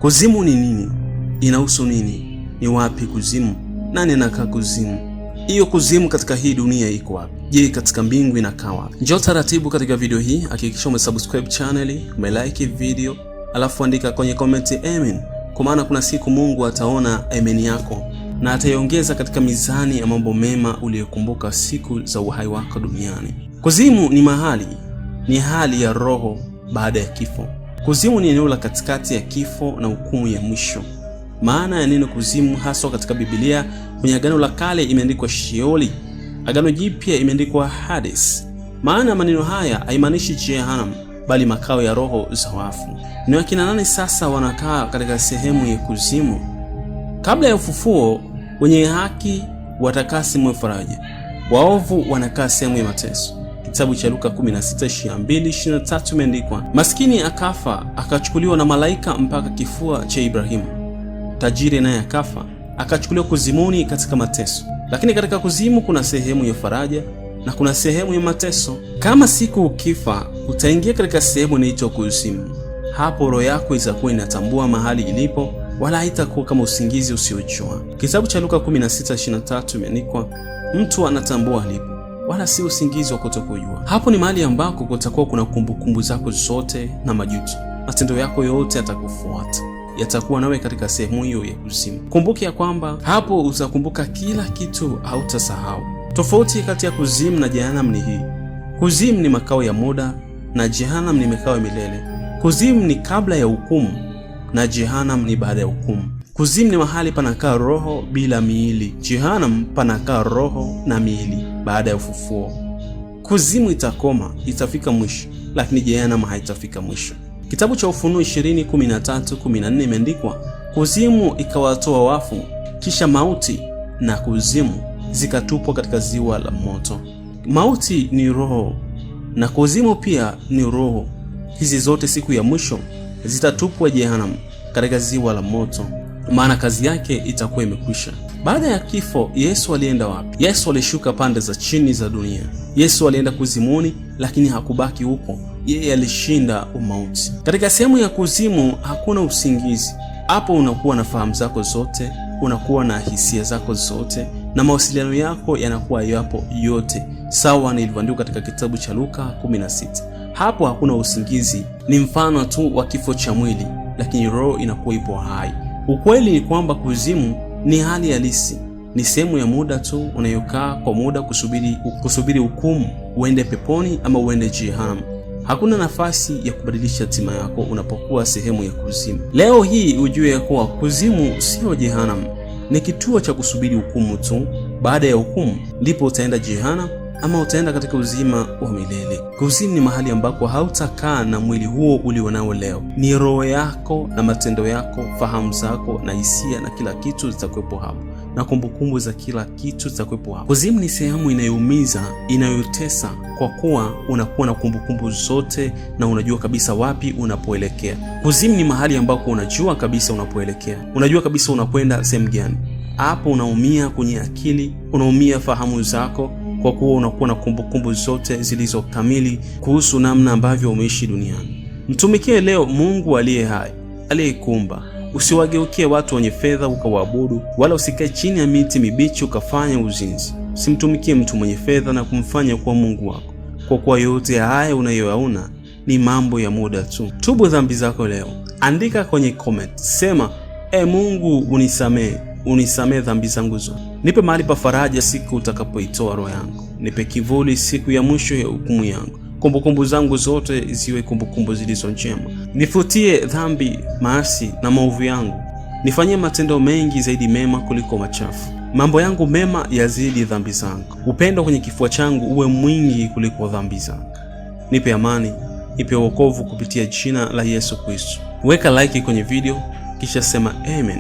Kuzimu ni nini? Inahusu nini? Ni wapi kuzimu? Nani anakaa kuzimu? Hiyo kuzimu katika hii dunia iko wapi? Je, katika mbingu inakaa wapi? Njoo taratibu katika video hii, hakikisha umesubscribe channel, umelike video, alafu andika kwenye comment amen. Kwa maana kuna siku Mungu ataona amen yako na ataiongeza katika mizani ya mambo mema uliyokumbuka siku za uhai wako duniani. Kuzimu ni mahali, ni hali ya roho baada ya kifo. Kuzimu ni eneo la katikati ya kifo na hukumu ya mwisho. Maana ya neno kuzimu haswa katika Biblia, kwenye Agano la Kale imeandikwa Sheoli, Agano Jipya imeandikwa Hades. Maana maneno haya haimaanishi Jehanamu, bali makao ya roho za wafu. Ni wakina nani sasa wanakaa katika sehemu ya kuzimu? Kabla ya ufufuo, wenye haki watakaa sehemu ya faraja, waovu wanakaa sehemu ya mateso. Kitabu cha Luka 16:22-23 imeandikwa, maskini akafa akachukuliwa na malaika mpaka kifua cha Ibrahimu. Tajiri naye akafa akachukuliwa kuzimuni katika mateso. Lakini katika kuzimu kuna sehemu ya faraja na kuna sehemu ya mateso. Kama siku ukifa utaingia katika sehemu inaitwa kuzimu. Hapo roho yako itakuwa inatambua mahali ilipo, wala haitakuwa kama usingizi usiojua. Kitabu cha Luka 16:23 imeandikwa, mtu anatambua alipo, wala si usingizi wa kutokujua. Hapo ni mahali ambako kutakuwa kuna kumbukumbu zako zote na majuto. Matendo yako yote yatakufuata, yatakuwa nawe katika sehemu hiyo ya kuzimu. Kumbuke ya kwamba hapo utakumbuka kila kitu, hautasahau. Tofauti kati ya kuzimu na Jehanamu ni hii: kuzimu ni makao ya muda na Jehanamu ni makao ya milele. Kuzimu ni kabla ya hukumu na Jehanamu ni baada ya hukumu. Kuzimu ni mahali panakaa roho bila miili. Jehanamu panakaa roho na miili baada ya ufufuo. Kuzimu itakoma, itafika mwisho, lakini Jehanamu haitafika mwisho. Kitabu cha Ufunuo 20:13-14 imeandikwa, kuzimu ikawatoa wafu, kisha mauti na kuzimu zikatupwa katika ziwa la moto. Mauti ni roho na kuzimu pia ni roho. Hizi zote siku ya mwisho zitatupwa Jehanamu katika ziwa la moto, maana kazi yake itakuwa imekwisha. Baada ya kifo, Yesu alienda wapi? Yesu alishuka pande za chini za dunia. Yesu alienda kuzimuni, lakini hakubaki huko. Yeye alishinda umauti. Katika sehemu ya kuzimu hakuna usingizi. Hapo unakuwa na fahamu zako zote, unakuwa na hisia zako zote, na mawasiliano yako yanakuwa yapo yote, sawa na ilivyoandikwa katika kitabu cha Luka 16. Hapo hakuna usingizi, ni mfano tu wa kifo cha mwili, lakini roho inakuwa ipo hai. Ukweli ni kwamba kuzimu ni hali halisi, ni sehemu ya muda tu unayokaa kwa muda kusubiri hukumu, uende peponi ama uende Jehanamu. Hakuna nafasi ya kubadilisha hatima yako unapokuwa sehemu ya kuzimu. Leo hii ujue ya kuwa kuzimu sio Jehanamu, ni kituo cha kusubiri hukumu tu. Baada ya hukumu ndipo utaenda Jehanamu ama utaenda katika uzima wa milele. Kuzimu ni mahali ambako hautakaa na mwili huo ulionao leo. Ni roho yako na matendo yako, fahamu zako na hisia na kila kitu zitakuwepo hapo, na kumbukumbu za kila kitu zitakuwepo hapo. Kuzimu ni sehemu inayoumiza, inayotesa, kwa kuwa unakuwa na kumbukumbu zote na unajua kabisa wapi unapoelekea. Kuzimu ni mahali ambako unajua kabisa unapoelekea, unajua kabisa unakwenda sehemu gani. Hapo unaumia kwenye akili, unaumia fahamu zako, kwa kuwa unakuwa na kumbukumbu zote zilizo kamili kuhusu namna ambavyo umeishi duniani. Mtumikie leo Mungu aliye hai, aliyekuumba. Usiwageukie watu wenye fedha ukawaabudu, wala usikae chini ya miti mibichi ukafanya uzinzi. Usimtumikie mtu mwenye fedha na kumfanya kuwa Mungu wako, kwa kuwa yote haya unayoyaona ni mambo ya muda tu. Tubu dhambi zako leo. Andika kwenye comment, sema, Mungu unisamee dhambi zangu zote. Nipe mahali pa faraja siku utakapoitoa roho yangu. Nipe kivuli siku ya mwisho ya hukumu yangu. Kumbukumbu zangu zote ziwe kumbukumbu zilizo njema. Nifutie dhambi, maasi na maovu yangu. Nifanyie matendo mengi zaidi mema kuliko machafu. Mambo yangu mema yazidi dhambi zangu. Upendo kwenye kifua changu uwe mwingi kuliko dhambi zangu. Nipe amani, nipe wokovu kupitia jina la Yesu Kristo. Weka like kwenye video kisha sema amen.